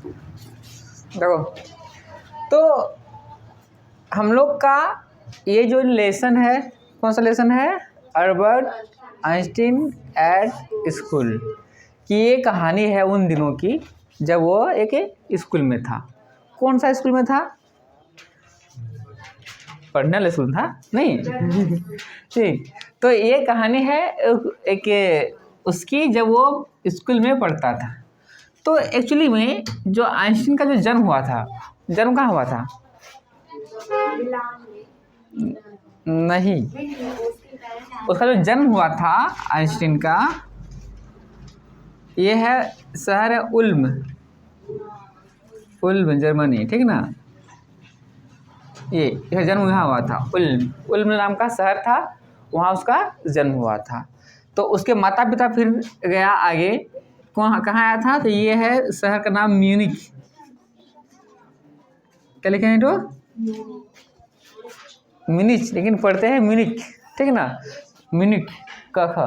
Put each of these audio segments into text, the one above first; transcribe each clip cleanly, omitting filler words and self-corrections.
देखो, तो हम लोग का ये जो लेसन है, कौन सा लेसन है? अल्बर्ट आइंस्टीन एट स्कूल की ये कहानी है उन दिनों की जब वो एक स्कूल में था। कौन सा स्कूल में था? पढ़ने स्कूल था नहीं। ठीक, तो ये कहानी है एक उसकी जब वो स्कूल में पढ़ता था। तो एक्चुअली में जो आइंस्टीन का जो जन्म हुआ था, जन्म कहाँ हुआ था? नहीं, उसका जो जन्म हुआ था आइंस्टीन का, ये है शहर है उल्म, उल्म जर्मनी, ठीक ना। ये जन्म यहाँ हुआ था, उल्म, उल्म नाम का शहर था, वहाँ उसका जन्म हुआ था। तो उसके माता पिता फिर गया आगे, कहाँ आया था? तो ये है शहर का नाम म्यूनिख। क्या लिखे हैं? तो म्यूनिच, लेकिन पढ़ते हैं म्यूनिख, ठीक ना, म्यूनिख का ख,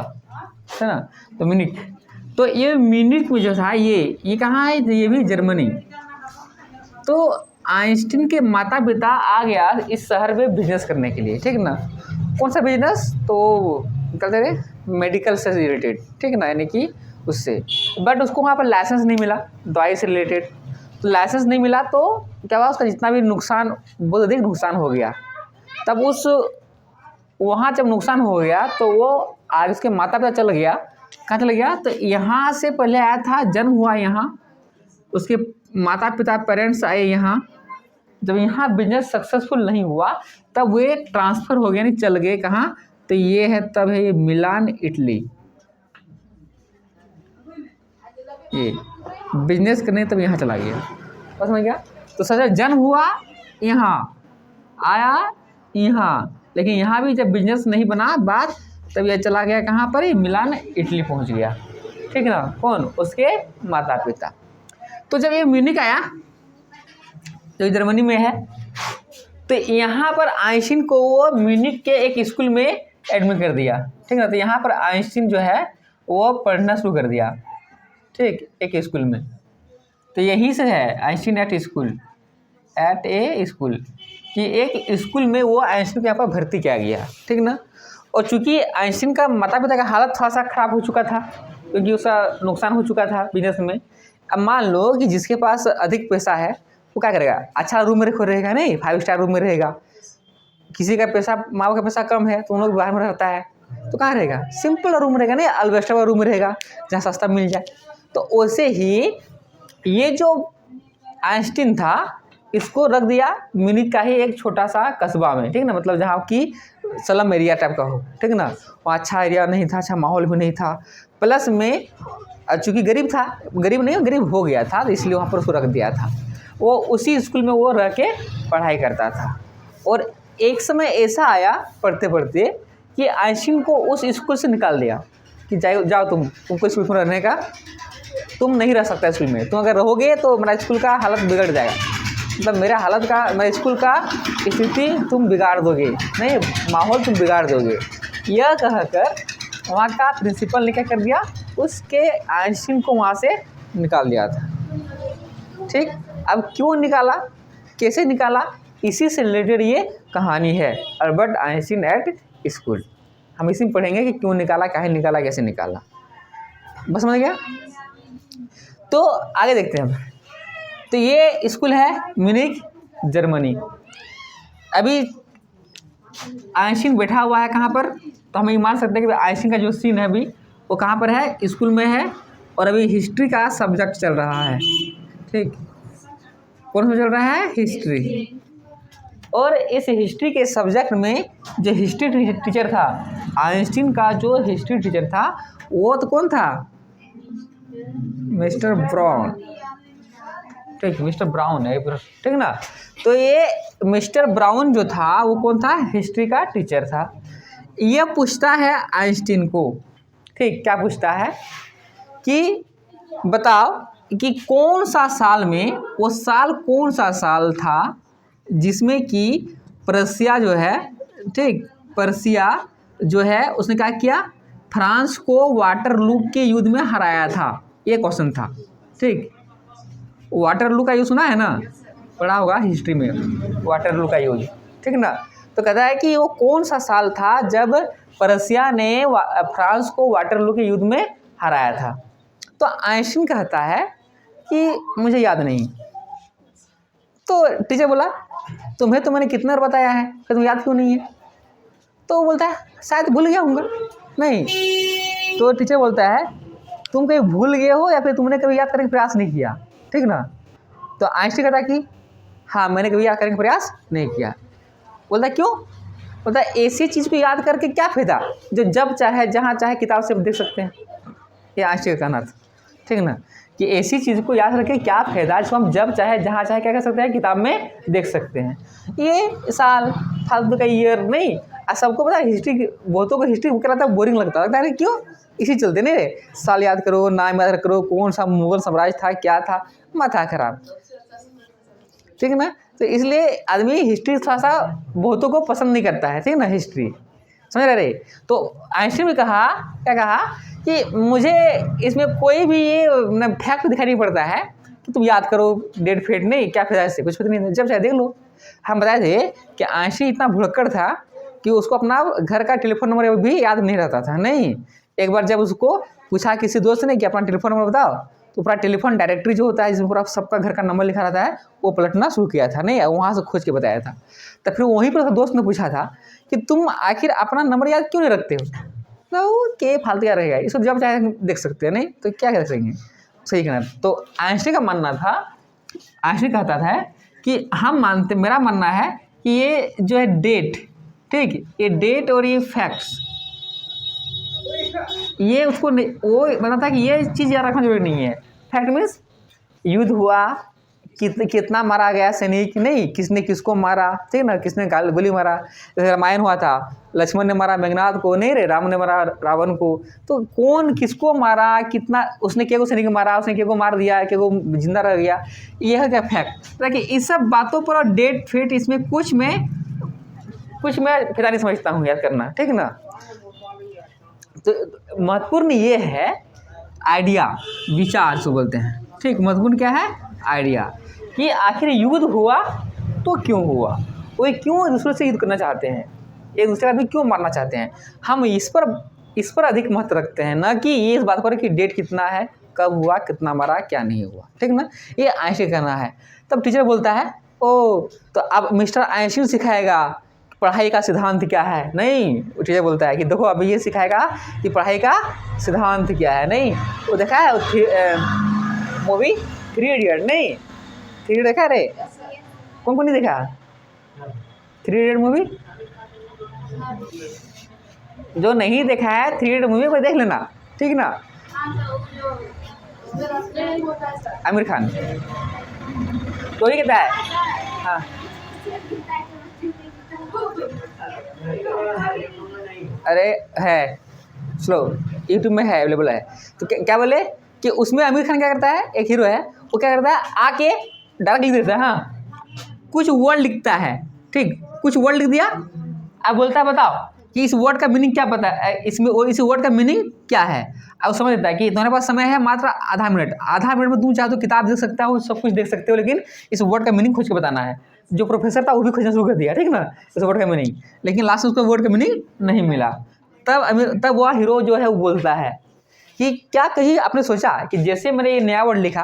है ना, तो म्यूनिख। तो ये म्यूनिख में जो था ये कहाँ है? तो ये भी जर्मनी। तो आइंस्टीन के माता पिता आ गया इस शहर में बिजनेस करने के लिए, ठीक ना। कौन सा बिजनेस? तो कहते रहे मेडिकल से रिलेटेड, ठीक ना, यानी कि उससे। बट उसको वहाँ पर लाइसेंस नहीं मिला दवाई से रिलेटेड। तो लाइसेंस नहीं मिला तो क्या हुआ, उसका जितना भी नुकसान, बहुत अधिक नुकसान हो गया। तब उस वहाँ जब नुकसान हो गया तो वो आज उसके माता पिता चल गया। कहाँ चल गया? तो यहाँ से पहले आया था, जन्म हुआ यहाँ, उसके माता पिता पेरेंट्स आए यहाँ। जब यहाँ बिजनेस सक्सेसफुल नहीं हुआ तब वे ट्रांसफ़र हो गए, नहीं चल गए कहाँ? तो ये है, तब है ये मिलान इटली। ये बिजनेस करने तब यहाँ चला गया, बस समझ गया। तो सच जन्म हुआ यहाँ, आया यहाँ, लेकिन यहाँ भी जब बिजनेस नहीं बना बात, तब यह चला गया कहाँ पर? मिलान इटली पहुँच गया, ठीक ना। कौन? उसके माता पिता। तो जब ये म्यूनिख आया जो जर्मनी में है, तो यहाँ पर आइंस्टीन को वो म्यूनिख के एक स्कूल में एडमिट कर दिया, ठीक ना। तो यहाँ पर आइंस्टीन जो है वो पढ़ना शुरू कर दिया, ठीक, एक स्कूल में। तो यही से है Einstein at school, at a school, कि एक स्कूल में वो आइंस्टीन को यहाँ पर भर्ती किया गया, ठीक ना। और चूंकि आइंस्टीन का माता पिता का हालत थोड़ा सा खराब हो चुका था, क्योंकि उसका नुकसान हो चुका था बिजनेस में। अब मान लो कि जिसके पास अधिक पैसा है वो क्या करेगा? अच्छा रूम में रहेगा, नहीं 5 स्टार रूम में रहेगा। किसी का पैसा, माँ बाप का पैसा कम है तो उन लोग बाहर में रहता है, तो कहाँ रहेगा? सिंपल रूम रहेगा, नहीं अल्बेस्टर वाला रूम रहेगा जहाँ सस्ता मिल जाए। तो वैसे ही ये जो आइंस्टीन था इसको रख दिया म्यूनिख का ही एक छोटा सा कस्बा में, ठीक ना, मतलब जहाँ की स्लम एरिया टाइप का हो, ठीक ना। वहाँ अच्छा एरिया नहीं था, अच्छा माहौल भी नहीं था, प्लस में चूँकि गरीब था, गरीब नहीं गरीब हो गया था, तो इसलिए वहाँ पर उसको रख दिया था। वो उसी स्कूल में वो रह के पढ़ाई करता था। और एक समय ऐसा आया पढ़ते पढ़ते कि आइंस्टीन को उस स्कूल से निकाल दिया कि जाओ तुमको स्कूल में रहने का, तुम नहीं रह सकता स्कूल में, तुम अगर रहोगे तो मेरा स्कूल का हालत बिगड़ जाएगा, मतलब मेरा स्कूल का स्थिति तुम बिगाड़ दोगे, नहीं माहौल तुम बिगाड़ दोगे। यह कहकर वहाँ का प्रिंसिपल ने क्या कर दिया, उसके आइंस्टीन को वहाँ से निकाल दिया था, ठीक। अब क्यों निकाला, कैसे निकाला, इसी से रिलेटेड ये कहानी है, अल्बर्ट आइंस्टीन एट स्कूल। हम इसी में पढ़ेंगे कि क्यों निकाला, काहे निकाला, कैसे निकाला, बस समझ गया। तो आगे देखते हैं। तो ये स्कूल है म्यूनिख जर्मनी। अभी आइंस्टीन बैठा हुआ है कहाँ पर? तो हम ये मान सकते हैं कि आइंस्टीन का जो सीन है अभी वो कहाँ पर है? स्कूल में है, और अभी हिस्ट्री का सब्जेक्ट चल रहा है, ठीक। कौन सा चल रहा है? हिस्ट्री। और इस हिस्ट्री के सब्जेक्ट में जो हिस्ट्री टीचर था, आइंस्टीन का जो हिस्ट्री टीचर था वो तो कौन था? मिस्टर ब्राउन, ठीक, मिस्टर ब्राउन है, ठीक ना। तो ये मिस्टर ब्राउन जो था वो कौन था? हिस्ट्री का टीचर था। ये पूछता है आइंस्टीन को, ठीक, क्या पूछता है कि बताओ कि कौन सा साल में, वो साल कौन सा साल था जिसमें कि पर्सिया जो है, ठीक, पर्सिया जो है उसने क्या किया? फ्रांस को वाटरलू के युद्ध में हराया था। ये क्वेश्चन था, ठीक। वाटरलू का यूज़ सुना है ना, पढ़ा होगा हिस्ट्री में, वाटरलू का यूज, ठीक ना। तो कहता है कि वो कौन सा साल था जब प्रशिया ने फ्रांस को वाटरलू के युद्ध में हराया था। तो आइंस्टीन कहता है कि मुझे याद नहीं। तो टीचर बोला तुम्हें तो मैंने कितना बार बताया है, कि तुम्हें याद क्यों नहीं है। तो वो बोलता है शायद भूल गया होऊंगा। नहीं, तो टीचर बोलता है तुम कहीं भूल गए हो या फिर तुमने कभी याद करने का प्रयास नहीं किया, ठीक ना। तो आइंस्टीन कहता कि हाँ मैंने कभी याद करने का प्रयास नहीं किया। बोलता क्यों, बोलता है ऐसी चीज़ को याद करके क्या फ़ायदा जो जब चाहे जहाँ चाहे किताब से देख सकते हैं। ये आइंस्टीन का कहना था, ठीक ना, कि ऐसी चीज़ को याद रखें क्या फ़ायदा जिसको हम जब चाहे जहाँ चाहे क्या कर सकते हैं, किताब में देख सकते हैं। ये साल फालतू का ईयर नहीं। सबको पता है हिस्ट्री, बहुतों को हिस्ट्री क्या लगता है, बोरिंग लगता है क्यों, इसी चलते नहीं रे, साल याद करो, नाम याद करो, कौन सा मुगल साम्राज्य था, क्या था, माथा खराब, ठीक है ना। तो इसलिए आदमी हिस्ट्री थोड़ा सा बहुतों को पसंद नहीं करता है, ठीक ना, हिस्ट्री, समझ रहे। तो आइंस्टीन ने कहा, क्या कहा कि मुझे इसमें कोई भी ये फैक्ट दिखाई नहीं पड़ता है कि तुम याद करो, डेट फेट नहीं, क्या फायदा इससे, कुछ पता नहीं, जब चाहे देख लो। हम बताए थे कि आइंस्टीन इतना भुलक्कड़ था कि उसको अपना घर का टेलीफोन नंबर भी याद नहीं रहता था। नहीं, एक बार जब उसको पूछा किसी दोस्त ने कि अपना टेलीफोन नंबर बताओ, तो पूरा टेलीफोन डायरेक्टरी जो होता है जिसमें पूरा सबका घर का नंबर लिखा रहता है, वो पलटना शुरू किया था। नहीं, वहाँ से खोज के बताया था। तो फिर वहीं पर दोस्त ने पूछा था कि तुम आखिर अपना नंबर याद क्यों नहीं रखते हो। तो के फालतू क्या रहेगा, इसको जब चाहे देख सकते हैं, नहीं तो क्या कर सकेंगे, सही कहना। तो आइंस्टीन का मानना था, आइंस्टीन कहता था कि हम मानते, मेरा मानना है कि ये जो है डेट, ठीक, ये डेट और ये फैक्ट्स, ये उसको वो मतलब था कि ये चीज़ याद रखना जरूरी नहीं है। फैक्ट मीन्स युद्ध हुआ, कितना मारा गया सैनिक, नहीं किसने किसको मारा, ठीक ना, किसने गोली मारा। जैसे रामायण हुआ था, लक्ष्मण ने मारा मेघनाद को, नहीं रे, राम ने मारा रावण को। तो कौन किसको मारा, कितना उसने क्या को सैनिक मारा, उसने क्या को मार दिया, क्या को जिंदा रह गया, यह है क्या फैक्ट। ताकि इस सब बातों पर और डेट फेट इसमें कुछ मैं फिर नहीं समझता हूँ याद करना, ठीक ना। तो महत्वपूर्ण ये है आइडिया, विचार से बोलते हैं, ठीक। महत्वपूर्ण क्या है, आइडिया, कि आखिर युद्ध हुआ तो क्यों हुआ, वो क्यों एक दूसरे से युद्ध करना चाहते हैं, एक दूसरे आदमी क्यों मारना चाहते हैं। हम इस पर अधिक महत्व रखते हैं, ना कि ये इस बात पर कि डेट कितना है, कब हुआ, कितना मारा, क्या नहीं हुआ, ठीक ना। ये आइंस्टीन कहना है। तब टीचर बोलता है ओ तो अब मिस्टर आइंस्टीन सिखाएगा पढ़ाई का सिद्धांत क्या है। नहीं, वो टीचर बोलता है कि देखो अभी ये सिखाएगा कि पढ़ाई का सिद्धांत क्या है। नहीं, वो देखा है मूवी 3 इडियट, नहीं 3 इडियट देखा रे, कौन नहीं देखा 3 इडियट मूवी। जो नहीं देखा है 3 इडियट मूवी को देख लेना, ठीक ना। आमिर खान तो ही कहता है, हाँ अरे है स्लो, यूट्यूब में है, अवेलेबल है। तो क्या बोले कि उसमें आमिर खान क्या करता है, एक हीरो है, वो क्या करता है आके डायरेक्ट लिख देता है, हाँ कुछ वर्ड लिखता है, ठीक, कुछ वर्ड लिख दिया, अब बोलता है बताओ कि इस वर्ड का मीनिंग क्या पता है, इसमें और इस वर्ड का मीनिंग क्या है। अब समझ लेता है कि तुम्हारे पास समय है मात्र आधा मिनट में तुम चाहो तो किताब देख सकता हो, सब कुछ देख सकते हो, लेकिन इस वर्ड का मीनिंग खोज के बताना है। जो प्रोफेसर था वो भी खोजना शुरू कर दिया, ठीक ना, इस वर्ड का मीनिंग, लेकिन लास्ट में उसको वर्ड का मीनिंग नहीं मिला। तब वह हीरो जो है वो बोलता है कि क्या कहीं आपने सोचा कि जैसे मैंने ये नया वर्ड लिखा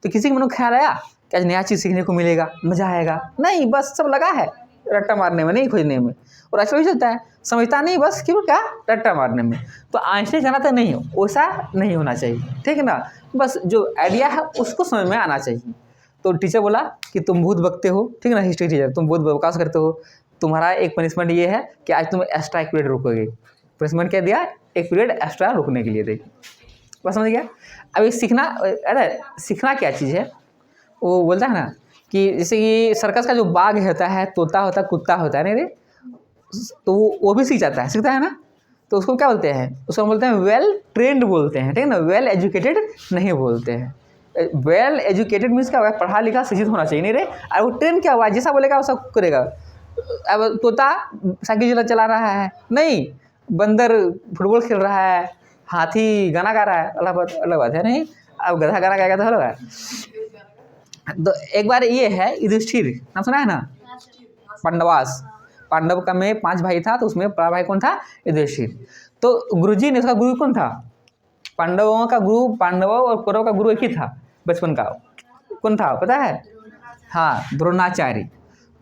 तो किसी के मन में ख्याल आया कि आज नया चीज़ सीखने को मिलेगा, मज़ा आएगा। नहीं, बस सब लगा है रट्टा मारने में, नहीं खोजने में, और ऐसा भी चलता है, समझता नहीं, बस क्यों क्या रट्टा मारने में। तो आइंस्टीन कहना था नहीं, वैसा नहीं होना चाहिए, ठीक है ना, बस जो आइडिया है उसको समझ में आना चाहिए। तो टीचर बोला कि तुम बहुत बकते हो, ठीक है ना, हिस्ट्री टीचर तुम बहुत बकवास करते हो, तुम्हारा एक पनिशमेंट ये है कि आज तुम एक्स्ट्रा एक पीरियड रुकोगे। पनिशमेंट क्या दिया, एक पीरियड एक्स्ट्रा रुकने के लिए देखिए, बस समझ गया। अभी सीखना, अरे सीखना क्या चीज़ है, वो बोलता है ना कि जैसे कि सर्कस का जो बाघ होता है, तोता होता है, कुत्ता होता है, नहीं रे, तो वो भी सीखता है ना, तो उसको क्या बोलते हैं, उसको बोलते हैं वेल ट्रेंड बोलते हैं, ठीक है ना, वेल एजुकेटेड नहीं बोलते हैं। वेल एजुकेटेड मीन्स क्या हुआ, पढ़ा लिखा शिक्षित होना चाहिए, नहीं रे, और वो ट्रेन क्या हुआ, जैसा बोलेगा वैसा करेगा। अब तोता साइकिल चला रहा है, नहीं, बंदर फुटबॉल खेल रहा है, हाथी गाना गा रहा है, अलग बात है, नहीं, अब गधा गाना गाएगा तो अलग है। तो एक बार ये है युधिष्ठिर, नाम सुना है ना, पांडवास, पांडव का में 5 भाई था, तो उसमें बड़ा भाई कौन था, युधिष्ठिर। तो गुरुजी ने, उसका गुरु कौन था, पांडवों का गुरु, पांडवों और कौरव का गुरु एक ही था बचपन का, कौन था पता है, हाँ द्रोणाचार्य।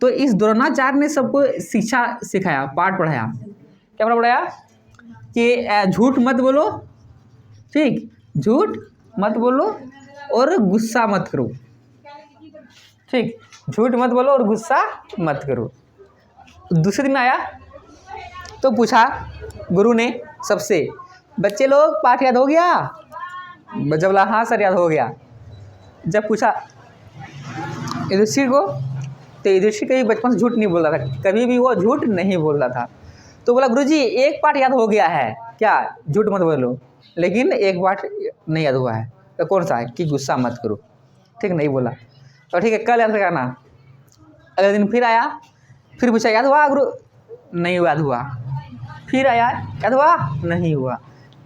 तो इस द्रोणाचार्य ने सबको शिक्षा सिखाया, पाठ पढ़ाया, क्या पढ़ाया कि झूठ मत बोलो, ठीक, झूठ मत बोलो और गुस्सा मत करो, ठीक, झूठ मत बोलो और गुस्सा मत करो। दूसरे दिन आया तो पूछा गुरु ने सबसे, बच्चे लोग पाठ याद हो गया, जब बोला हाँ सर याद हो गया। जब पूछा युधिष्ठिर को, तो युधिष्ठिर कभी बचपन से झूठ नहीं बोल रहा था, कभी भी वो झूठ नहीं बोल रहा था। तो बोला गुरुजी एक पाठ याद हो गया है, क्या, झूठ मत बोलो, लेकिन एक पाठ नहीं याद हुआ है, तो कौन सा है, कि गुस्सा मत करो, ठीक, नहीं बोला। तो ठीक है कल याद करना। अगले दिन फिर आया, फिर पूछा याद हुआ गुरु, नहीं याद हुआ। फिर आया, याद हुआ, नहीं हुआ।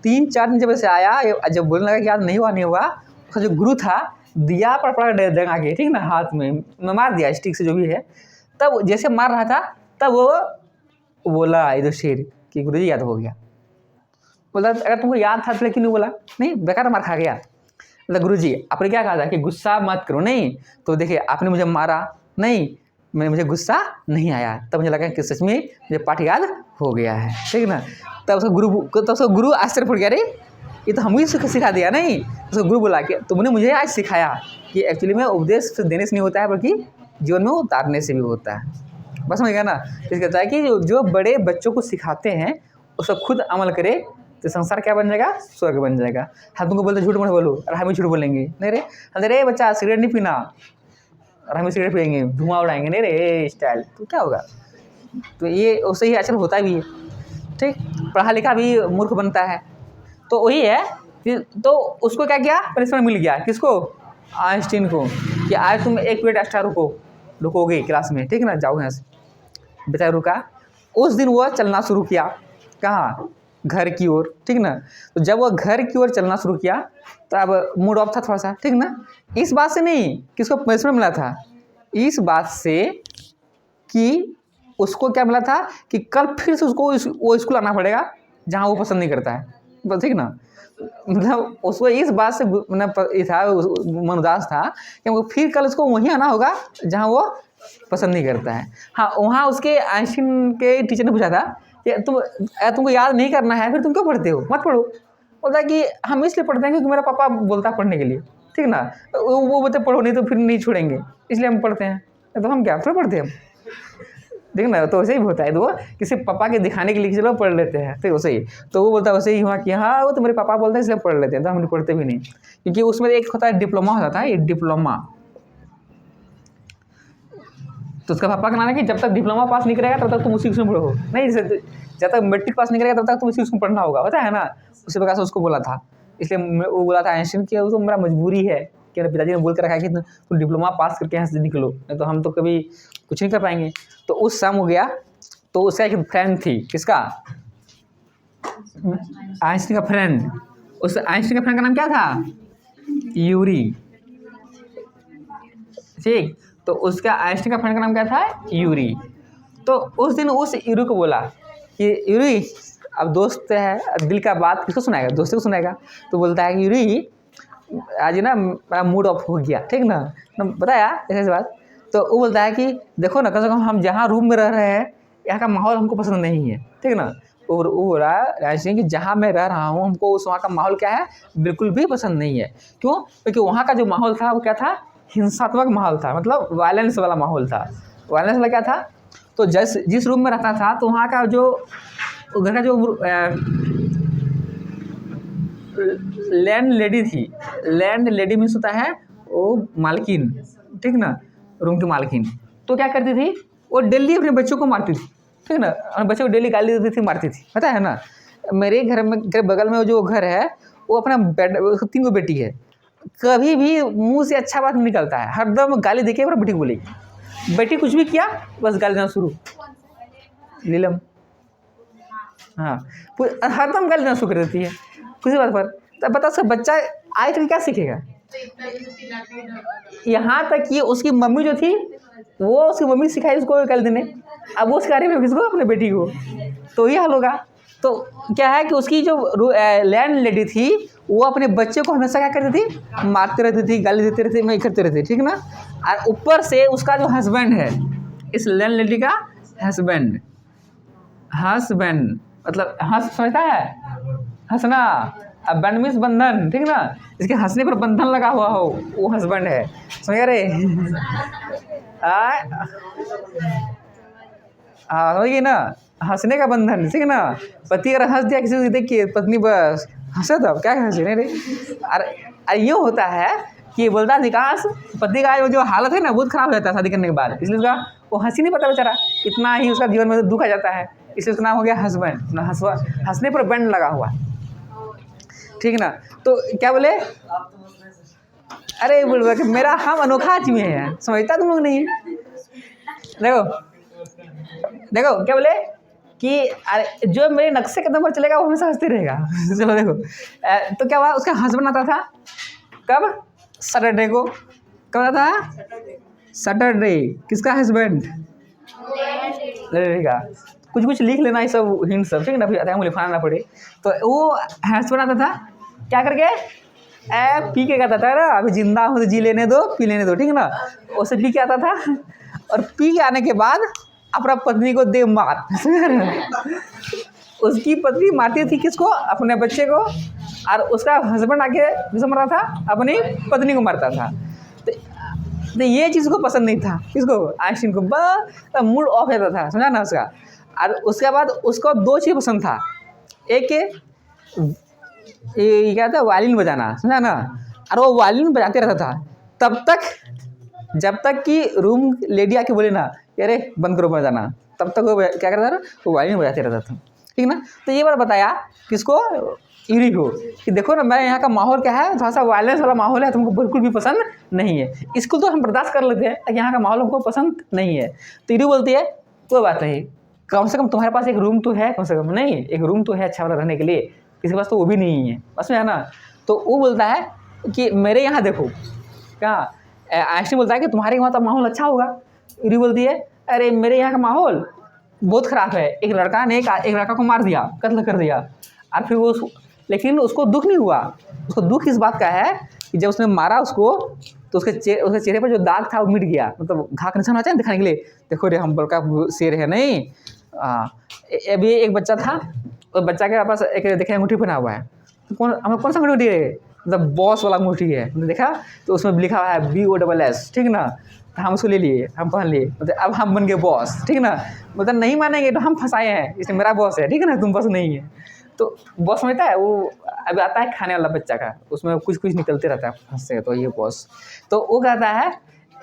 3-4 दिन जब से आया, जब बोलने लगा कि याद नहीं हुआ, नहीं हुआ, उसका जो गुरु था दिया पर पड़ा दंगा के, ठीक ना, हाथ में मार दिया स्टिक से जो भी है। तब जैसे मार रहा था तब वो बोला युधिष्ठिर कि गुरुजी याद हो गया। बोला अगर तुमको याद था तो लेकिन नहीं बोला, नहीं बेकार मार खा गया। मतलब गुरुजी आपने क्या कहा था कि गुस्सा मत करो, नहीं तो देखिए आपने मुझे मारा, नहीं मुझे गुस्सा नहीं आया, तब मुझे लगा कि सच में मुझे पाठ याद हो गया है, ठीक ना। तब उसका गुरु आश्चर्य पड़ गया, अरे ये तो हम ही सिखा दिया, नहीं उसका गुरु बोला कि तुमने मुझे आज सिखाया कि एक्चुअली में उपदेश देने से नहीं होता है बल्कि जीवन में उतारने से भी होता है। बस समझ गया ना। इसलिए कहता है कि जो बड़े बच्चों को सिखाते हैं उसको खुद अमल करे तो संसार क्या बन जाएगा, स्वर्ग बन जाएगा। हम तुमको बोलते झूठ मत बोलो और हम ही झूठ बोलेंगे, नहीं रे अरे बच्चा सिगरेट नहीं पीना, और हम सिगरेट पिएंगे, धुआं उड़ाएंगे, नहीं रे स्टाइल, तो क्या होगा। तो ये उससे ही आचरण होता भी है, ठीक, पढ़ा लिखा भी मूर्ख बनता है। तो वही है कि तो उसको क्या किया, पनिशमेंट मिल गया, किसको, आइंस्टीन को, कि आज तुम 1 मिनट एक्स्ट्रा रुकोगे क्लास में, ठीक है ना, जाओ यहाँ से। बेचारा रुका। उस दिन वो चलना शुरू किया, कहाँ, घर की ओर, ठीक ना। तो जब वो घर की ओर चलना शुरू किया तो अब मूड ऑफ था थोड़ा सा, ठीक ना। इस बात से नहीं किसको पनिशमेंट मिला था, इस बात से कि उसको क्या मिला था कि कल फिर से उसको वो स्कूल आना पड़ेगा जहाँ वो पसंद नहीं करता है, बस, ठीक ना। मतलब उसको इस बात से मन उदास था कि हमको फिर कल उसको वहीं आना होगा जहाँ वो पसंद नहीं करता है। हाँ, वहाँ उसके आइंस्टीन के टीचर ने पूछा था कि तुमको याद नहीं करना है फिर तुम क्यों पढ़ते हो, मत पढ़ो। बोलता कि हम इसलिए पढ़ते हैं क्योंकि मेरा पापा बोलता है पढ़ने के लिए, ठीक ना। वो बोलते पढ़ो नहीं तो फिर नहीं छोड़ेंगे, इसलिए हम पढ़ते हैं, तो हम क्या थोड़ा पढ़ते हैं हम, देख ना। तो वैसे ही होता है, तो वो किसी पापा के दिखाने के लिए चलो पढ़ लेते हैं, तो वैसे ही। तो वो बोलता है वैसे ही हुआ कि हाँ वो तो मेरे पापा बोलते हैं इसलिए पढ़ लेते हैं, तो हम पढ़ते भी नहीं, क्योंकि उसमें एक होता है डिप्लोमा होता था, ये डिप्लोमा। तो उसका पापा का नाम है कि जब तक डिप्लोमा पास नहीं करेगा तब तक तुम उसी में पढ़ो, नहीं जब तक मैट्रिक पास नहीं करेगा तब तक तुम उसी में पढ़ना होगा, होता है ना। उसी प्रकार से उसको बोला था, इसलिए वो बोला था आइंस्टीन कि वो तो मेरा मजबूरी है कि मेरे पिताजी ने बोल कर रखा है कि तुम डिप्लोमा पास करके यहाँ से निकलो, नहीं तो हम तो कभी कुछ नहीं कर पाएंगे। तो उस शाम हो गया। तो उसका एक फ्रेंड थी, किसका, आइंस्टीन का फ्रेंड। उस आइंस्टीन का फ्रेंड का नाम क्या था, यूरी, ठीक। तो उसका आइंस्टीन का फ्रेंड का नाम क्या था, यूरी। तो उस दिन उस यूरी को बोला कि यूरी, अब दोस्त है, दिल का बात किसको सुनाएगा, दोस्त को सुनाएगा। तो बोलता है कि यूरी आज ना मेरा मूड ऑफ हो गया, ठीक ना, बताया ऐसे बात। तो वो बोलता है कि देखो ना, कम से कम हम जहाँ रूम में रह रहे हैं यहाँ का माहौल हमको पसंद नहीं है, ठीक ना। और वो बोल रहा है राजसिंह कि जहाँ मैं रह रहा हूँ हमको उस वहाँ का माहौल क्या है, बिल्कुल भी पसंद नहीं है। क्यों, क्योंकि वहाँ का जो माहौल था वो क्या था, हिंसात्मक माहौल था, मतलब वायलेंस वाला माहौल था। वायलेंस वाला क्या था, तो जिस रूम में रहता था तो वहाँ का जो घर का जो लैंड लेडी थी, लैंड लेडी मीन्स होता है वो मालकिन, ठीक ना, रूम की मालकिन। तो क्या करती थी, वो डेली अपने बच्चों को मारती थी, ठीक ना, और बच्चों को डेली गाली देती थी, मारती थी, पता है ना। मेरे घर में के बगल में जो घर है वो अपना 3 गो बेटी है, कभी भी मुंह से अच्छा बात नहीं निकलता है, हरदम गाली देके अपना बेटी को बोलेगी। बेटी कुछ भी किया बस गाली देना शुरू, नीलम, हाँ हरदम गाली देना शुरू कर देती है किसी बात पर। तब बता उसका बच्चा आए तो क्या सीखेगा, यहाँ तक कि उसकी मम्मी जो थी वो उसकी मम्मी सिखाई उसको कल देने, अब वो सिखा रही है किसको, अपने बेटी को। तो ये हाल होगा। तो क्या है कि उसकी जो लैंड लेडी थी वो अपने बच्चे को हमेशा क्या करती थी, मारते रहती थी, गाली देते रहती, मैं करते रहती, ठीक ना। और ऊपर से उसका जो हस्बैंड है, इस लैंड लेडी का हस्बैंड, हस्बैंड मतलब हंस समझता है, हंसना, अब बैंड मीन्स बंधन, ठीक ना, इसके हंसने पर बंधन लगा हुआ हो वो हस्बैंड है, समझ रहे। हाँ समझ गई ना, हंसने का बंधन, ठीक है ना। पति अगर हंस दिया किसी को देख के, पत्नी बस हंसे, तब क्या हंसे नहीं रे। अरे ये होता है कि बोलता विकास पति का जो हालत है ना बहुत खराब हो जाता है शादी करने के बाद, इसलिए उसका वो हंसी नहीं पता बेचारा, इतना ही उसका जीवन में दुख आ जाता है, इसलिए उसका नाम हो गया हस्बैंड, हंसने पर बैंड लगा हुआ, ठीक ना। तो क्या बोले, अरे बोल कि मेरा हम अनोखा आदमी है, समझता तुम लोग नहीं है। देखो देखो क्या बोले कि अरे जो मेरे नक्शे कदम पर चलेगा वो हमेशा हंसते रहेगा। चलो देखो तो क्या हुआ, उसका हस्बैंड आता था कब, सैटरडे को। कब आता था, सैटरडे। किसका हस्बैंड, रहेगा। कुछ कुछ लिख लेना ये सब हिंट सब, ठीक है ना, फिर मुझे लिखाना ना पड़े। तो वो हस्बैंड आता था क्या करके, पी के कहता था ना, अभी जिंदा हूँ तो जी लेने दो, पी लेने दो, ठीक है ना। उसे पी के आता था और पी के आने के बाद अपना पत्नी को दे मार। उसकी पत्नी मारती थी किसको, अपने बच्चे को, और उसका हस्बैंड आके किसको मारता था, अपनी पत्नी को मारता था। तो ये चीज़ को पसंद नहीं था, किसको, आइंस्टीन को, बस मूड ऑफ रहता था, समझा ना उसका। और उसके बाद उसको दो चीज़ पसंद था, एक ये क्या था, वायलिन बजाना, समझा ना। और वो वायलिन बजाते रहता था तब तक जब तक कि रूम लेडी आके बोले ना अरे बंद करो बजाना, तब तक वो क्या करता था, वो वायलिन बजाते रहता था, ठीक ना। तो ये बात बताया किसको, यूरी को, कि देखो ना मैं यहाँ का माहौल क्या है, थोड़ा सा वायलेंस वाला माहौल है, तुमको बिल्कुल भी पसंद नहीं है। इसको तो हम बर्दाश्त कर लेते हैं, लेकिन यहाँ का माहौल हमको पसंद नहीं है। तो यूरी बोलती है कोई बात नहीं, कम से कम तुम्हारे पास एक रूम तो है, कम से कम नहीं एक रूम तो है अच्छा वाला रहने के लिए, किसी के पास तो वो भी नहीं है, बस में है ना। तो वो बोलता है कि मेरे यहाँ देखो, क्या आइंस्टीन बोलता है कि तुम्हारे यहाँ तो माहौल अच्छा होगा। यूरी बोलती है अरे मेरे यहाँ का माहौल बहुत ख़राब है, एक लड़का ने एक लड़का को मार दिया, कत्ल कर दिया, और फिर वो लेकिन उसको दुख नहीं हुआ। उसको दुख इस बात का है कि जब उसने मारा उसको तो उसके चेहरे पर जो दाग था वो मिट गया, मतलब घाव का निशान होता है दिखाने के लिए, देखो रे हम बड़का शेर है नहीं। अभी एक बच्चा था, तो बच्चा के पास एक देखे अंगूठी पहना हुआ है, तो कौन सा अंगूठी है, मतलब बॉस वाला अंगूठी है, मतलब देखा तो उसमें लिखा हुआ है BOSS, ठीक ना। तो हम उसको ले लिए, हम पहन लिए, मतलब अब हम बन गए बॉस, ठीक ना। मतलब नहीं मानेंगे तो हम फंसाए हैं, इसलिए मेरा बॉस है, ठीक है ना, तुम बॉस नहीं है। तो बॉस समझता है वो अभी आता है खाने वाला बच्चा का, उसमें कुछ कुछ निकलते रहता है फंसते, तो ये बॉस। तो वो कहता है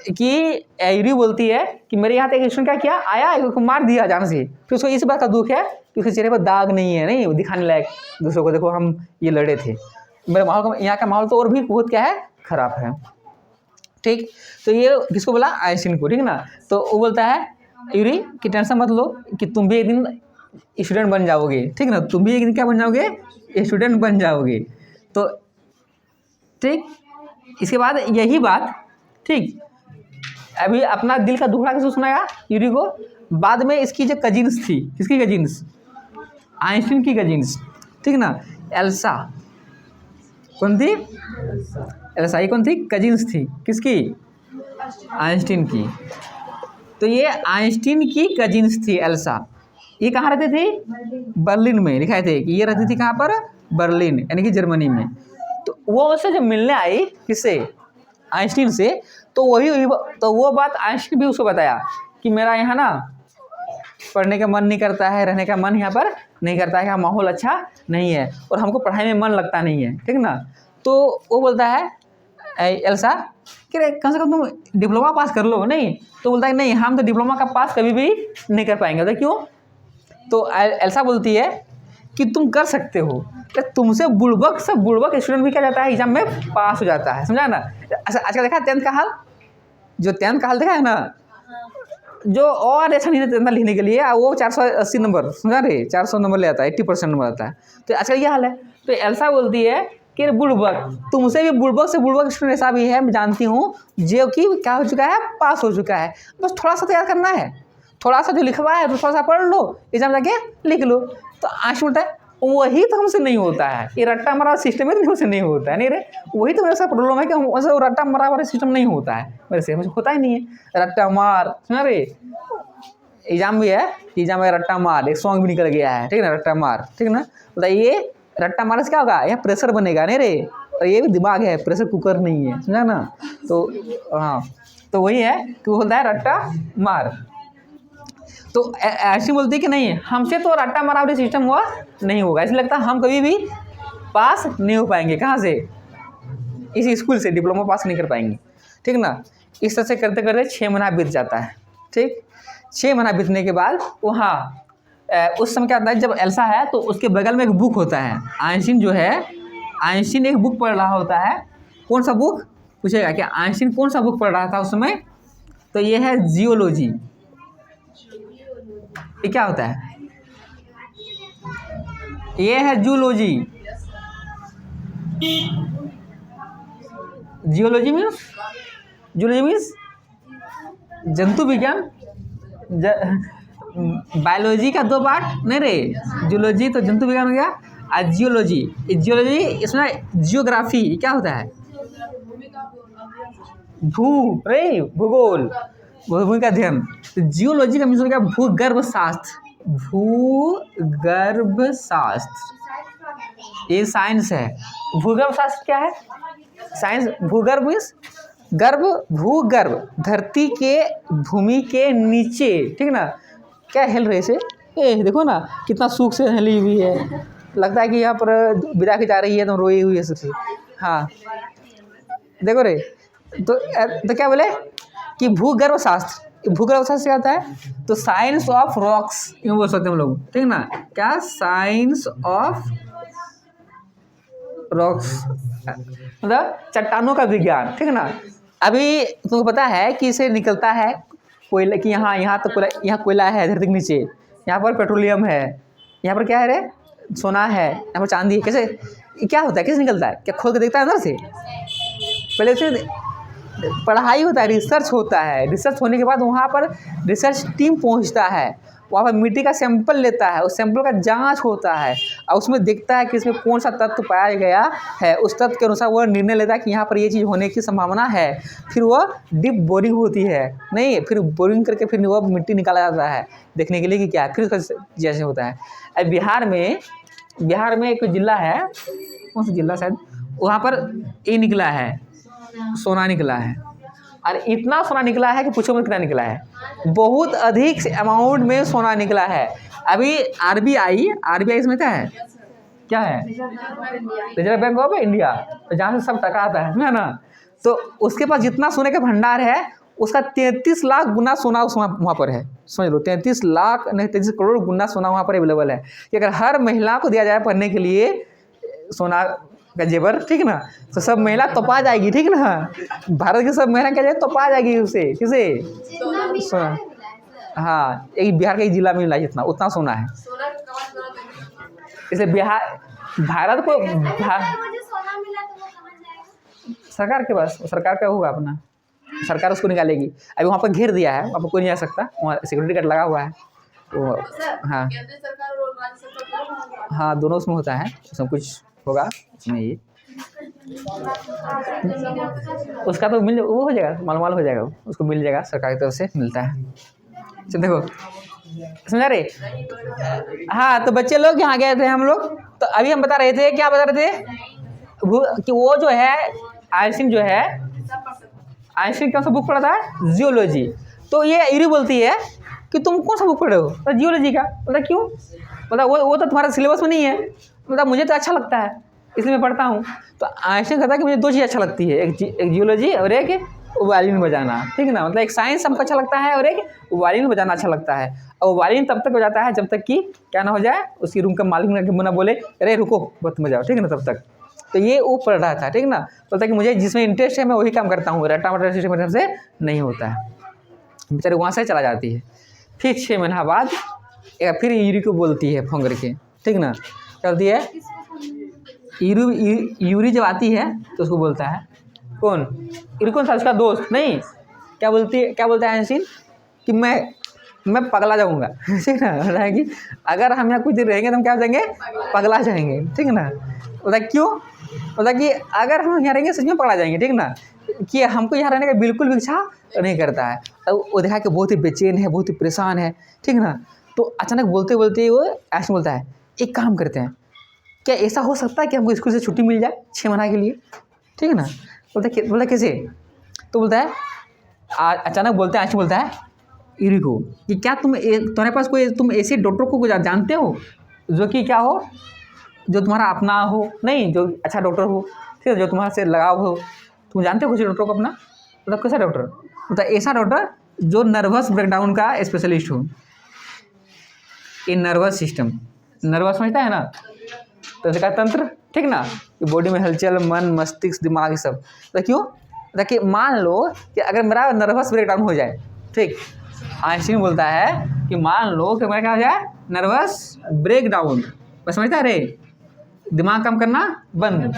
कि यूरी बोलती है कि मेरे यहाँ तो एक स्टूडेंट क्या किया, आया उसको मार दिया जान से, फिर उसको इस बात का दुख है कि उसके चेहरे पर दाग नहीं है, नहीं दिखाने लायक दूसरों को, देखो हम ये लड़े थे। मेरे माहौल का, यहाँ का माहौल तो और भी बहुत क्या है, खराब है, ठीक। तो ये किसको बोला, आइंस्टीन को, ठीक ना। तो वो बोलता है यूरी कि टेंशन मत लो कि तुम भी एक दिन स्टूडेंट बन जाओगे, ठीक ना, तुम भी एक दिन क्या बन जाओगे, स्टूडेंट बन जाओगे। तो ठीक, इसके बाद यही बात, ठीक, अभी अपना दिल का दुखड़ा किसको सुनाया, यूरी को। बाद में इसकी जो कजिन्स थी, किसकी कजिन्स, आइंस्टीन की कजिन्स, ठीक ना, एल्सा, कौन थी, एल्सा, ये कौन थी, कजिन्स थी किसकी, आइंस्टीन की। तो ये आइंस्टीन की कजिन्स थी एल्सा। ये कहाँ रहती थी, बर्लिन में, लिखाए थे कि ये रहती थी कहाँ पर, बर्लिन यानी कि जर्मनी में। तो वो उससे जब मिलने आई किससे, आइंस्टीन से, तो वो बात आइंस्टीन भी उसको बताया कि मेरा यहाँ ना पढ़ने का मन नहीं करता है, रहने का मन यहाँ पर नहीं करता है, यहाँ माहौल अच्छा नहीं है और हमको पढ़ाई में मन लगता नहीं है, ठीक ना। तो वो बोलता है एल्सा कि कम से कम तुम डिप्लोमा पास कर लो, नहीं। तो बोलता है नहीं हम तो डिप्लोमा का पास कभी भी नहीं कर पाएंगे। तो क्यों, तो एल्सा बोलती है कि तुम कर सकते हो, तुमसे बुड़बक से बुड़बक स्टूडेंट भी क्या जाता है एग्जाम में पास हो जाता है, समझा ना। आजकल देखा 10th का हाल, जो 10th का हाल देखा है ना, जो और अच्छा नहीं रहता लिखने के लिए वो 480 नंबर, समझा रहे, 400 नंबर ले आता है, 80% नंबर आता है। तो आजकल ये हाल है। तो एल्सा बोलती है कि बुड़बक, तुमसे भी बुड़बक से बुड़बक स्टूडेंट ऐसा भी है, मैं जानती हूँ, जो कि क्या हो चुका है, पास हो चुका है। बस थोड़ा सा तैयार करना है, थोड़ा सा जो लिखवा है तो थोड़ा सा पढ़ लो, एग्जाम जाके लिख लो। तो आज बोलता है वही तो हमसे नहीं होता है, ये रट्टा मारा सिस्टम है तो हमसे नहीं होता है। नहीं रे, वही तो मेरे साथ प्रॉब्लम है कि वैसे वो रट्टा मारा वाला सिस्टम नहीं होता है मेरे से, मुझे होता ही नहीं है। रट्टा मार, सुना रे, एग्जाम भी है, एग्जाम में रट्टा मार एक सॉन्ग भी निकल गया है, ठीक है ना, रट्टा मार, ठीक है ना। बताइए रट्टा मारने से क्या होगा, यह प्रेशर बनेगा। नहीं रे, और ये भी दिमाग है, प्रेशर कुकर नहीं है, समझा ना। तो हाँ, तो वही है कि वो होता है रट्टा मार। तो ऐसी बोलती है कि नहीं, हमसे तो रट्टा मारा वाली सिस्टम हुआ नहीं होगा, इसलिए लगता है हम कभी भी पास नहीं हो पाएंगे। कहाँ से, इसी स्कूल से डिप्लोमा पास नहीं कर पाएंगे, ठीक ना। इस तरह से करते करते 6 महीना बीत जाता है, ठीक। 6 महीना बीतने के बाद वहाँ उस समय क्या होता है, जब एल्सा है तो उसके बगल में एक बुक होता है। आइंस्टीन जो है, आइंस्टीन एक बुक पढ़ रहा होता है। कौन सा बुक पूछेगा कि आइंस्टीन कौन सा बुक पढ़ रहा था उस समय, तो ये है जियोलॉजी। ये क्या होता है, ये है zoology. Geology means, zoology means जंतु विज्ञान। बायोलॉजी का 2 पार्ट नहीं रे, जूलॉजी तो जंतु विज्ञान हो गया, और जियोलॉजी, जियोलॉजी इसमें जियोग्राफी क्या होता है, भूगोल, भूमि का अध्ययन। तो जियोलॉजी का मीन्स हो गया भूगर्भ शास्त्र, भूगर्भ शास्त्र, ये साइंस है। भूगर्भ शास्त्र क्या है, साइंस। भूगर्भ मीन्स गर्भ, भूगर्भ धरती के, भूमि के नीचे, ठीक ना। क्या हिल रहे से, देखो ना कितना सूख से हिली हुई है, लगता है कि यहाँ पर विदा की जा रही है, तो रोई हुई है सबसे। हाँ देखो रे, तो क्या बोले कि भूगर्भ शास्त्र, भूगर्भ शास्त्र क्या होता है, तो साइंस ऑफ रॉक्स यूँ बोल सकते हैं हम लोग, ठीक ना। क्या, साइंस ऑफ रॉक्स, मतलब चट्टानों का विज्ञान, ठीक है ना। अभी तुमको पता है कि इसे निकलता है कोयला, कि यहाँ तो कोयला, यहाँ कोयला है धरती के नीचे, यहाँ पर पेट्रोलियम है, यहाँ पर क्या है रे, सोना है, यहाँ पर चांदी है। कैसे, क्या होता है, कैसे निकलता है, क्या खोल के देखता है अंदर से, पहले से पढ़ाई होता है, रिसर्च होता है। रिसर्च होने के बाद वहाँ पर रिसर्च टीम पहुँचता है, वहाँ पर मिट्टी का सैंपल लेता है, उस सैंपल का जांच होता है, और उसमें देखता है कि इसमें कौन सा तत्व पाया गया है। उस तत्व के अनुसार वह निर्णय लेता है कि यहाँ पर ये चीज़ होने की संभावना है। फिर वह डीप बोरिंग होती है, नहीं, फिर बोरिंग करके फिर वह मिट्टी निकाला जाता है देखने के लिए कि क्या है, फिर उसका जैसे होता है। अब बिहार में एक जिला है, कौन सा जिला शायद, वहाँ पर ये निकला है, सोना निकला है, और इतना सोना निकला है कि पूछो मत कितना निकला है, बहुत अधिक अमाउंट में सोना निकला है। अभी आरबीआई इसमें क्या है, रिजर्व बैंक ऑफ इंडिया, तो जहाँ से सब टका आता है ना, तो उसके पास जितना सोने का भंडार है उसका 33 लाख गुना सोना वहाँ पर है। समझ लो, 33 लाख नहीं 33 करोड़ गुना सोना वहाँ पर अवेलेबल है, कि अगर हर महिला को दिया जाए पढ़ने के लिए सोना का जेवर, ठीक ना, तो सब महिला तो पा जाएगी, ठीक ना। भारत की सब महिला क्या जाए तो पा जाएगी उसे, किसे, सोना। हाँ, एक बिहार के एक जिला में मिला जितना, उतना सोना है। इसलिए भारत को सरकार के पास, सरकार का होगा अपना, सरकार उसको निकालेगी। अभी वहाँ पर घेर दिया है, वहाँ पर कोई नहीं आ सकता, वहाँ सिक्योरिटी गार्ड लगा हुआ है। तो हाँ, दोनों उसमें होता है, सब कुछ होगा उसमें ही। उसका तो मिल, वो हो जाएगा, मालूम हो जाएगा, उसको मिल जाएगा, सरकार की तरफ से मिलता है। चल देखो, समझा रहे। हाँ, तो बच्चे लोग यहाँ गए थे हम लोग, तो अभी हम बता रहे थे, क्या बता रहे थे कि वो जो है आइंस्टीन जो है, आइंस्टीन कौन सा बुक पढ़ा था, जियोलॉजी। तो ये इरी बोलती है कि तुम कौन सा बुक पढ़ रहे हो, तो जियोलॉजी का। मतलब क्यों, मतलब वो तो तुम्हारा सिलेबस में नहीं है, मतलब मुझे तो अच्छा लगता है इसलिए मैं पढ़ता हूँ। तो आइंस्टीन कहता है कि मुझे 2 चीज़ अच्छा लगती है, एक जियोलॉजी और एक वायलिन बजाना, ठीक ना। मतलब एक साइंस हमको अच्छा लगता है और एक वायलिन बजाना अच्छा लगता है। और वायलिन तब तक हो जाता है जब तक कि क्या ना हो जाए, उसकी रूम का मालिक ना बोले अरे रुको मत मजाओ, ठीक है ना, तब तक। तो ये वो पढ़ रहा था, ठीक ना, बोलता कि मुझे जिसमें इंटरेस्ट है मैं वही काम करता हूँ, रट्टा मट्टा सिस्टम से नहीं होता है। बेचारे वहाँ से चला जाती है। फिर 6 महीना बाद फिर यूरी को बोलती है फोन करके, ठीक ना, क्या बोलती है, यूरी जब आती है तो उसको बोलता है कौन, यूरी कौन सा उसका दोस्त नहीं, क्या बोलता है आइंस्टीन कि मैं पगला जाऊंगा ठीक ना, बोला है कि अगर हम यहाँ कुछ देर रहेंगे तो हम क्या हो जाएंगे, पगला जाएंगे, ठीक ना। बोला क्यों, बोला कि अगर हम यहाँ रहेंगे सच में पगला जाएंगे, ठीक ना, कि हमको यहाँ रहने का बिल्कुल भी इच्छा नहीं करता है। तो वो देखा कि बहुत ही बेचैन है, बहुत ही परेशान है, ठीक ना। तो अचानक बोलते बोलते वो ऐसे बोलता है एक काम करते हैं, क्या ऐसा हो सकता है कि हमको स्कूल से छुट्टी मिल जाए 6 महीने के लिए, ठीक है ना। बोलता कैसे, तो बोलता है अचानक बोलते हैं आइंस्टीन बोलता है यूरी को कि क्या तुम्हारे पास कोई तुम ऐसे डॉक्टर को जानते हो जो कि क्या हो, जो तुम्हारा अपना हो, नहीं जो अच्छा डॉक्टर हो, ठीक है, जो तुम्हारे से लगाव हो, तुम जानते हो किसी डॉक्टर को अपना, मतलब कैसा डॉक्टर, मतलब ऐसा डॉक्टर जो नर्वस ब्रेकडाउन का स्पेशलिस्ट हो, ये नर्वस सिस्टम, नर्वस समझता है ना, तो इसका तंत्र, ठीक ना, कि बॉडी में हलचल, मन, मस्तिष्क, दिमाग, ये सब। तो क्यों, देखिए मान लो कि अगर मेरा नर्वस ब्रेकडाउन हो जाए, ठीक, आइंस्टीन बोलता है कि मान लो कि मेरा क्या हो जाए, नर्वस ब्रेकडाउन, बस समझता है रे, दिमाग काम करना बंद,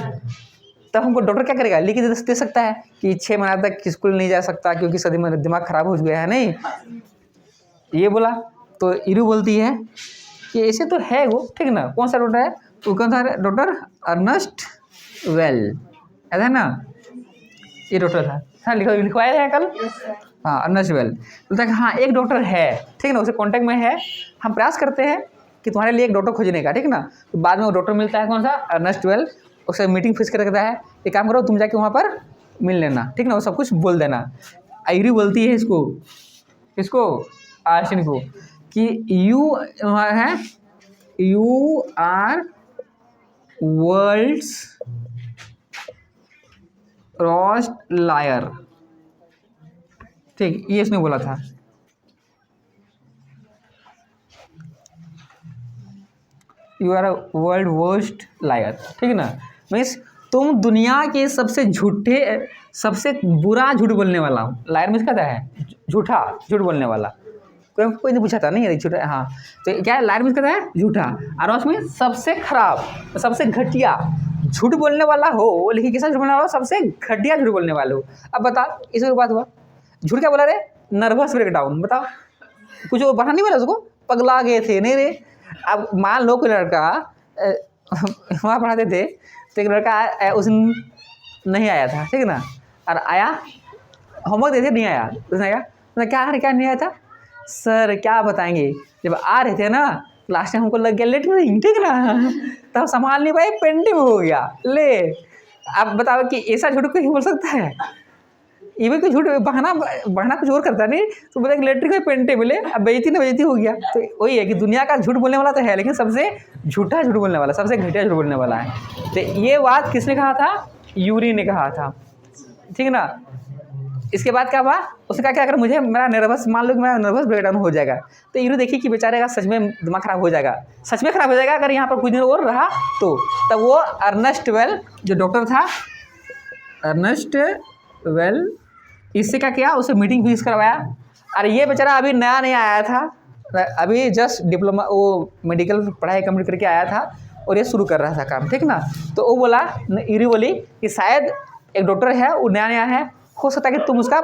तब हमको डॉक्टर क्या करेगा, लिख के दे सकता है कि 6 महीने तक स्कूल नहीं जा सकता क्योंकि सदी में दिमाग खराब हो गया है, नहीं ये बोला। तो इरू बोलती है कि ऐसे तो है वो, ठीक ना, कौन सा डॉक्टर है, वो कौन सा डॉक्टर, अर्नेस्ट वेल, ऐसा है ना, ये डॉक्टर था, हाँ लिखवाया है कल, हाँ अर्नेस्ट वेल। बोलता है कि हाँ एक डॉक्टर है, ठीक ना, उसे कांटेक्ट में है, हम प्रयास करते हैं कि तुम्हारे लिए एक डॉक्टर खोजने का, ठीक ना। तो बाद में वो डॉक्टर मिलता है कौन सा, अर्नेस्ट वेल, उससे मीटिंग फिक्स कर रखता है, एक काम करो तुम जाके वहाँ पर मिल लेना, ठीक ना, वो सब कुछ बोल देना। आयरी बोलती है इसको आइंस्टीन को कि you are world's worst liar, ठीक, ये इसने बोला था। You are a world worst liar, ठीक है ना, मीन्स तुम दुनिया के सबसे बुरा झूठ बोलने वाला हो। लायर मीन्स कहता है झूठ बोलने वाला, कोई नहीं पूछा था, नहीं झूठा, हाँ, तो क्या है लायर मीन्स कहता है झूठा, और उसमें सबसे खराब, सबसे घटिया झूठ बोलने वाला हो, लेकिन किसा झूठ बोलने वाला हो, सबसे घटिया झूठ बोलने वाले हो। अब बताओ इसमें बात हुआ, झूठ क्या बोला रे, नर्वस ब्रेकडाउन, बताओ कुछ वो बढ़ा नहीं बोला, उसको पगला गए थे, नहीं रे। अब मान लो कोई लड़का वहाँ पढ़ाते थे, तो एक लड़का उस दिन नहीं आया था, ठीक है ना, और आया होमवर्क देते नहीं आया, उसने आया, क्या नहीं आया था सर, क्या बताएंगे, जब आ रहे थे ना लास्ट टाइम हमको लग गया लेटरिंग, ठीक ना, तब संभाल नहीं पाए, पेंटिंग हो गया, ले। अब बताओ कि ऐसा झूठ कोई बोल सकता है, ये भी कोई झूठ बहाना कुछ और करता नहीं, तो बोला कि लेटरिन में पेंटे मिले, अब बेइज्जती हो गया। तो वही है कि दुनिया का झूठ बोलने वाला तो है, लेकिन सबसे झूठा झूठ बोलने वाला, सबसे घटिया झूठ बोलने वाला है। तो ये बात किसने कहा था, यूरी ने कहा था, ठीक है ना। इसके बाद क्या हुआ, उसने कहा कि अगर मुझे मेरा नर्वस, मान लो कि मेरा नर्वस ब्रेकडाउन हो जाएगा, तो यूरी देखिए कि बेचारे का सच में दिमाग खराब हो जाएगा, सच में खराब हो जाएगा अगर यहाँ पर कुछ दिन और रहा तो। तब वो अर्नेस्ट वेल जो डॉक्टर था, अर्नेस्ट वेल, इससे क्या किया, उसे मीटिंग फिक्स करवाया। अरे ये बेचारा अभी नया नहीं आया था, अभी जस्ट डिप्लोमा वो मेडिकल पढ़ाई कंप्लीट करके आया था और ये शुरू कर रहा था काम, ठीक ना। तो वो बोला, यूरी बोली कि शायद एक डॉक्टर है, वो नया है, हो सकता है कि तुम उसका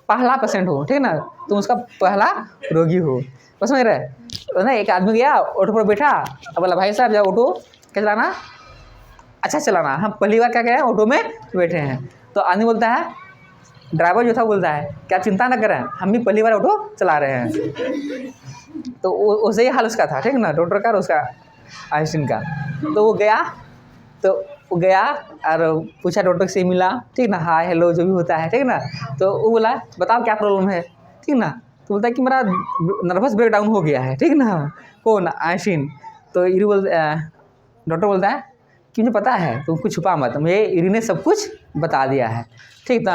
पहला पेशेंट हो, ठीक ना, तुम उसका पहला रोगी हो, बस समझ रहे। तो ना एक आदमी गया ऑटो पर बैठा, अब बोला भाई साहब जाओ ऑटो क्या चलाना, अच्छा चलाना, हम पहली बार क्या कहें ऑटो में बैठे हैं। तो आदमी बोलता है, ड्राइवर जो था बोलता है क्या चिंता ना करें, हम भी पहली बार ऑटो चला रहे हैं। तो उसे ही हाल उसका था, ठीक ना, डॉक्टर का और उसका आइंस्टीन का। तो वो गया और पूछा, डॉक्टर से मिला, ठीक ना, हाय हेलो जो भी होता है, ठीक ना। तो वो बोला बताओ क्या प्रॉब्लम है, ठीक ना। तो बोलता है कि मेरा नर्वस ब्रेकडाउन हो गया है, ठीक ना, कौन, आइंस्टीन। तो डॉक्टर बोलता है कि मुझे पता है, तुम कुछ छुपा मत, मुझे यूरी ने सब कुछ बता दिया है, ठीक।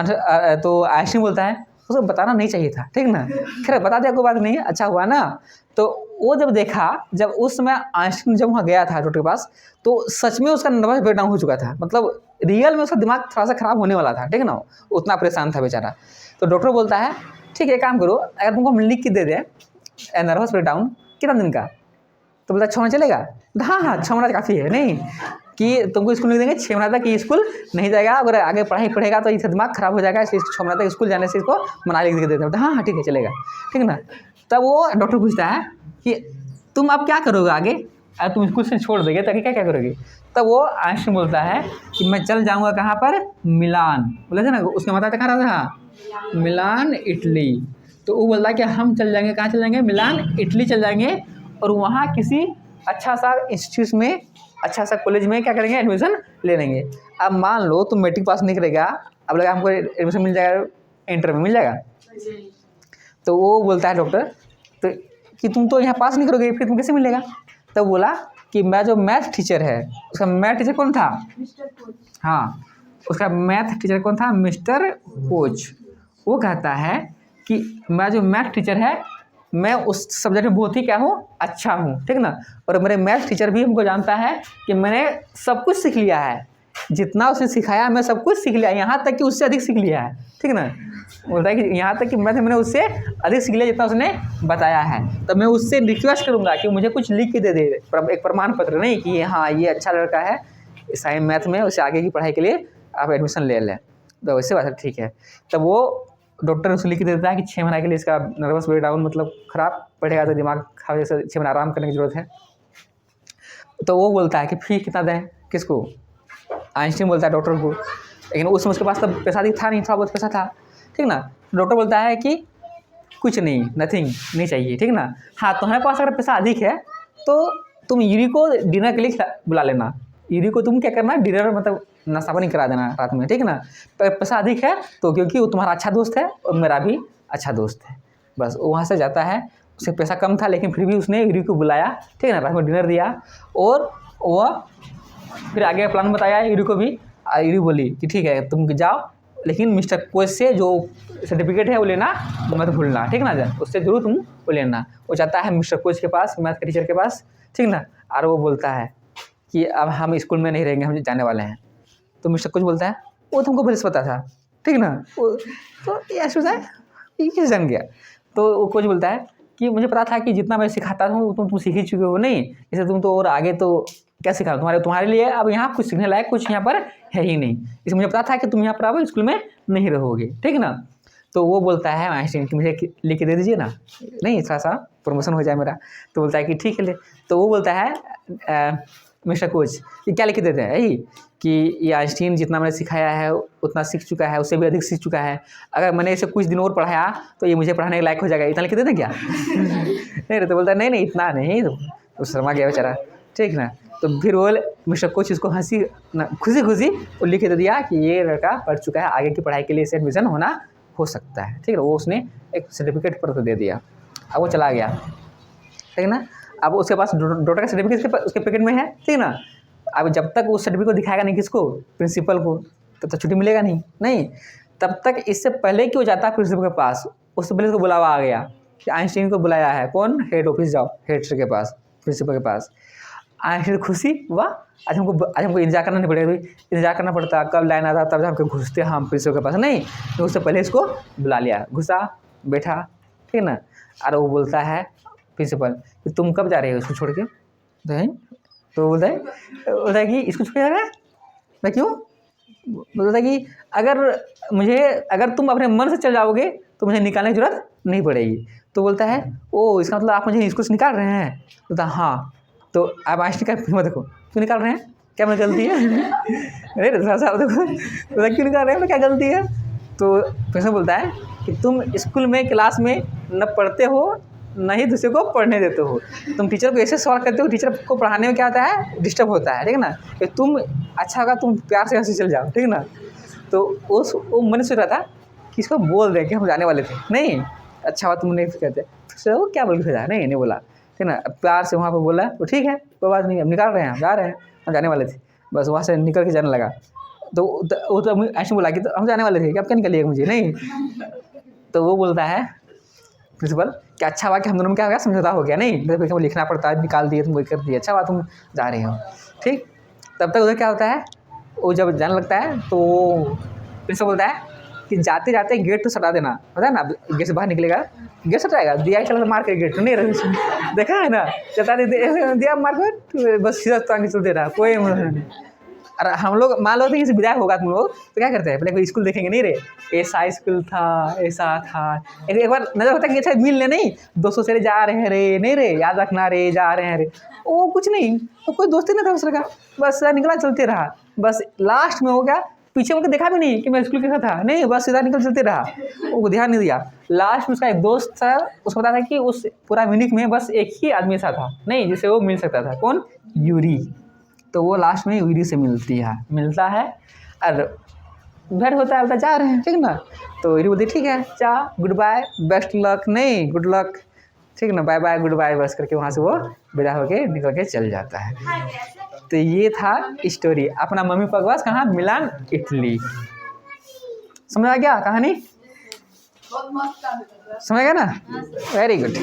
तो आइंस्टीन बोलता है उसको बताना नहीं चाहिए था, ठीक ना, खैर बता दिया कोई बात नहीं, अच्छा हुआ ना। तो वो जब देखा, जब उस समय आइंस्टीन जब वहाँ गया था डॉक्टर के पास, तो सच में उसका नर्वस ब्रेकडाउन हो चुका था, मतलब रियल में उसका दिमाग थोड़ा सा खराब होने वाला था, ठीक है ना, उतना परेशान था बेचारा। तो डॉक्टर बोलता है ठीक है काम करो, अगर तुमको हम लिख के दे दें नर्वस ब्रेकडाउन कितना दिन का, तो बोलता 6 महीने चलेगा, हाँ 6 महीना काफ़ी है, नहीं कि तुमको स्कूल नहीं देंगे, 6 महीना तक ये स्कूल नहीं जाएगा, अगर आगे पढ़ाई पढ़ेगा तो इसका दिमाग खराब हो जाएगा, इसलिए 6 महीना तक स्कूल जाने से इसको मना लिख देते हैं। हाँ हाँ ठीक है चलेगा, ठीक है ना। तब वो डॉक्टर पूछता है कि तुम अब क्या करोगे आगे, अगर तुम स्कूल से छोड़ दोगे तो आगे क्या क्या करोगे। तब वो आइंस्टीन बोलता है कि मैं चल जाऊँगा कहाँ पर, मिलान, बोले थे ना उसका माता पिता कहाँ रहा था, मिलान इटली। तो वो बोलता है कि हम चल जाएंगे, कहाँ चल जाएंगे, मिलान इटली चल जाएंगे, और वहाँ किसी अच्छा सा इंस्टीट्यूट में, अच्छा सा कॉलेज में क्या करेंगे, एडमिशन ले लेंगे। अब मान लो तुम मैट्रिक पास नहीं करेगा, अब लगा हमको एडमिशन मिल जाएगा, इंटर में मिल जाएगा। तो वो बोलता है डॉक्टर तो कि तुम तो यहाँ पास नहीं करोगे, फिर तुम कैसे मिलेगा। तब बोला कि मैं जो मैथ टीचर है, उसका मैथ टीचर कौन था, हाँ उसका मैथ टीचर कौन था, मिस्टर कोच। वो कहता है कि मैं जो मैथ टीचर है, मैं उस सब्जेक्ट में बहुत ही क्या हूँ, अच्छा हूँ, ठीक ना। और मेरे मैथ टीचर भी हमको जानता है कि मैंने सब कुछ सीख लिया है, जितना उसने सिखाया मैं सब कुछ सीख लिया, यहाँ तक कि उससे अधिक सीख लिया है, ठीक ना। बोलता है कि यहाँ तक कि मैंने उससे अधिक सीख लिया जितना उसने बताया है। तो मैं उससे रिक्वेस्ट करूँगा कि मुझे कुछ लिख के दे दे, एक प्रमाण पत्र, नहीं कि हाँ ये अच्छा लड़का है साइंस मैथ में, उसे आगे की पढ़ाई के लिए आप एडमिशन ले लें। तो वैसे बात है, ठीक है। तब वो डॉक्टर उसे लिख के देता है कि 6 महीने के लिए इसका नर्वस ब्रेकडाउन, मतलब ख़राब पड़ेगा तो दिमाग खराब, जैसे 6 महीने आराम करने की ज़रूरत है। तो वो बोलता है कि फी कितना दें, किसको, आइंस्टीन बोलता है डॉक्टर को। लेकिन उस समय उसके पास तब पैसा था नहीं, थोड़ा बहुत पैसा था, ठीक ना। डॉक्टर बोलता है कि कुछ नहीं, नथिंग नहीं चाहिए, ठीक ना। हाँ तुम्हारे पास अगर पैसा अधिक है तो तुम यूरी को डिनर के लिए बुला लेना, यूरी को तुम क्या करना, डिनर मतलब नाश्ता पानी करा देना रात में, ठीक ना। पैसा अधिक है तो, क्योंकि वो तुम्हारा अच्छा दोस्त है और मेरा भी अच्छा दोस्त है। बस वो वहाँ से जाता है, उससे पैसा कम था लेकिन फिर भी उसने यूरी को बुलाया, ठीक है ना, रात में डिनर दिया, और वह फिर आगे प्लान बताया यूरी को भी। यूरी बोली कि ठीक है तुम जाओ, लेकिन मिस्टर कोच से जो सर्टिफिकेट है वो लेना मत भूलना, ठीक ना, उससे जरूर तुम वो लेना। वो जाता है मिस्टर कोच के पास, मैथ के टीचर के पास, ठीक ना। और वो बोलता है कि अब हम स्कूल में नहीं रहेंगे, हम जाने वाले हैं। तो मिस्टर कोच बोलता है वो तुमको पहले से पता था, ठीक ना। तो ये सोचा ये कैसे जान गया। तो वो कोच बोलता है कि मुझे पता था कि जितना मैं सिखाता हूँ तुम सीख ही चुके हो, नहीं इसे तुम तो और आगे तो क्या सिखा, तुम्हारे लिए अब यहाँ कुछ सीखने लायक कुछ यहाँ पर है ही नहीं, इसलिए मुझे पता था कि तुम यहाँ पर अब स्कूल में नहीं रहोगे, ठीक ना। तो वो बोलता है आइंस्टीन कि मुझे लिख के दे दीजिए ना, नहीं थोड़ा सा प्रमोशन हो जाए मेरा। तो बोलता है कि ठीक है ले। तो वो बोलता है मिस्टर कोच ये क्या लिख के देते हैं, यही कि ये आइंस्टीन जितना मैंने सिखाया है उतना सीख चुका है, उससे भी अधिक सीख चुका है, अगर मैंने इसे कुछ दिन और पढ़ाया तो ये मुझे पढ़ाने के लायक हो जाएगा, इतना लिख के देते क्या। नहीं तो बोलता है नहीं इतना नहीं, तो शर्मा गया बेचारा, ठीक ना। तो फिर वो मिस्टर कोच उसको खुशी वो लिख के दे दिया कि ये लड़का पढ़ चुका है, आगे की पढ़ाई के लिए इसे एडमिशन होना हो सकता है, ठीक है। वो उसने एक सर्टिफिकेट पर दे दिया, अब वो चला गया, ठीक है ना। अब उसके पास डॉक्टर का सर्टिफिकेट उसके पैकेट में है, ठीक है ना। अब जब तक उस सर्टिफिकेट को दिखाएगा नहीं किसको, प्रिंसिपल को, तब तक छुट्टी मिलेगा नहीं। तब तक इससे पहले कि वो जाता है प्रिंसिपल के पास, उससे पहले उसको बुलावा आ गया कि आइंस्टीन को बुलाया है, कौन, हेड ऑफिस जाओ, हेड सर के पास, प्रिंसिपल के पास। आइंस्टीन खुशी हुआ, आज हमको इंतजार करना नहीं पड़ेगा, इंतजार करना पड़ता कब लाइन आता तब हमको घुसते हम प्रिंसिपल के पास, नहीं तो उससे पहले इसको बुला लिया, घुसा बैठा, ठीक है ना। और वो बोलता है प्रिंसिपल कि तुम कब जा रहे हो इसको छोड़ के, तो बोलता है कि इसको छोड़ के जा रहा है, मैं क्यों, बोलता है कि अगर तुम अपने मन से चल जाओगे तो मुझे निकालने की जरूरत नहीं पड़ेगी। तो बोलता है ओ इसका मतलब आप मुझे इसको से निकाल रहे हैं। बोलता हाँ, तो आप आइंस्टीन का हिम्मत देखो, क्यों निकाल रहे हैं, क्या मेरी गलती है। अरे साहब देखो, क्यों निकाल रहे हैं, क्या गलती है। तो प्रिंसिपल बोलता है कि तुम स्कूल में क्लास में न पढ़ते हो न ही दूसरे को पढ़ने देते हो, तुम टीचर को ऐसे सवाल करते हो, टीचर को पढ़ाने में क्या होता है, डिस्टर्ब होता है, ठीक है ना। कि तुम अच्छा होगा तुम प्यार से हंसी चल जाओ, ठीक है ना। तो वो मन सोच रहा था कि इसको बोल दें कि हम जाने वाले थे, नहीं अच्छा हुआ तुम नहीं कहते, वो क्या बोल के भेजा, नहीं बोला, ठीक ना। प्यार से वहाँ पर बोला तो ठीक है कोई बात नहीं, हम निकाल रहे हैं, हम जा रहे हैं, हम जाने वाले थे, बस वहाँ से निकल के जाने लगा। तो वो तो ऐसे बोला कि तो हम जाने वाले थे कि आप क्या निकलिएगा मुझे, नहीं। तो वो बोलता है प्रिंसिपल कि अच्छा हुआ कि हम दोनों में क्या हो गया, समझौता हो गया, नहीं तो लिखना पड़ता है, निकाल दिए तुम वही कर दिए, अच्छा हुआ तुम जा रहे हो, ठीक। तब तक उधर क्या होता है, वो जब जाने लगता है तो प्रिंसिपल बोलता है कि जाते जाते गेट तो सटा देना, पता है ना, गेट से बाहर निकलेगा, गेट सटाएगा, दिया चला मार के गेट नहीं रहे, देखा है ना, चलता दिया मार कर बस सीधा टांग चलते रहा, कोई नहीं। और हम लोग मान लो कि विदाई होगा तुम लोग तो क्या करते हैं, पहले कोई स्कूल देखेंगे, नहीं रे ऐसा स्कूल था, ऐसा था, एक बार नजर होता है कि अच्छा मिल ले, नहीं दोस्तों से जा रहे हैं रे, नहीं रे याद रखना रे, जा रहे हैं रे, वो कुछ नहीं, तो कोई दोस्ती नहीं था दूसरे का, बस निकला चलते रहा, बस लास्ट में हो गया, पीछे मुझे देखा भी नहीं कि मैं स्कूल कैसा था, नहीं बस सीधा निकल चलते रहा, वो ध्यान नहीं दिया। लास्ट में उसका एक दोस्त था, उसको पता था कि उस पूरा म्यूनिख में बस एक ही आदमी ऐसा था नहीं जिससे वो मिल सकता था, कौन, यूरी। तो वो लास्ट में यूरी से मिलता है और भेंट होता है, जा रहे हैं, ठीक ना, तो यूरी बोलती ठीक है जा, गुड बाय, बेस्ट लक, नहीं गुड लक, ठीक ना, बाय बाय गुड बाय, बस करके वहाँ से वो विदा होके निकल के चल जाता है। तो ये था स्टोरी, अपना मम्मी पापा के पास कहाँ, मिलान इटली। समझ आ गया कहानी, समझ गया ना, वेरी गुड।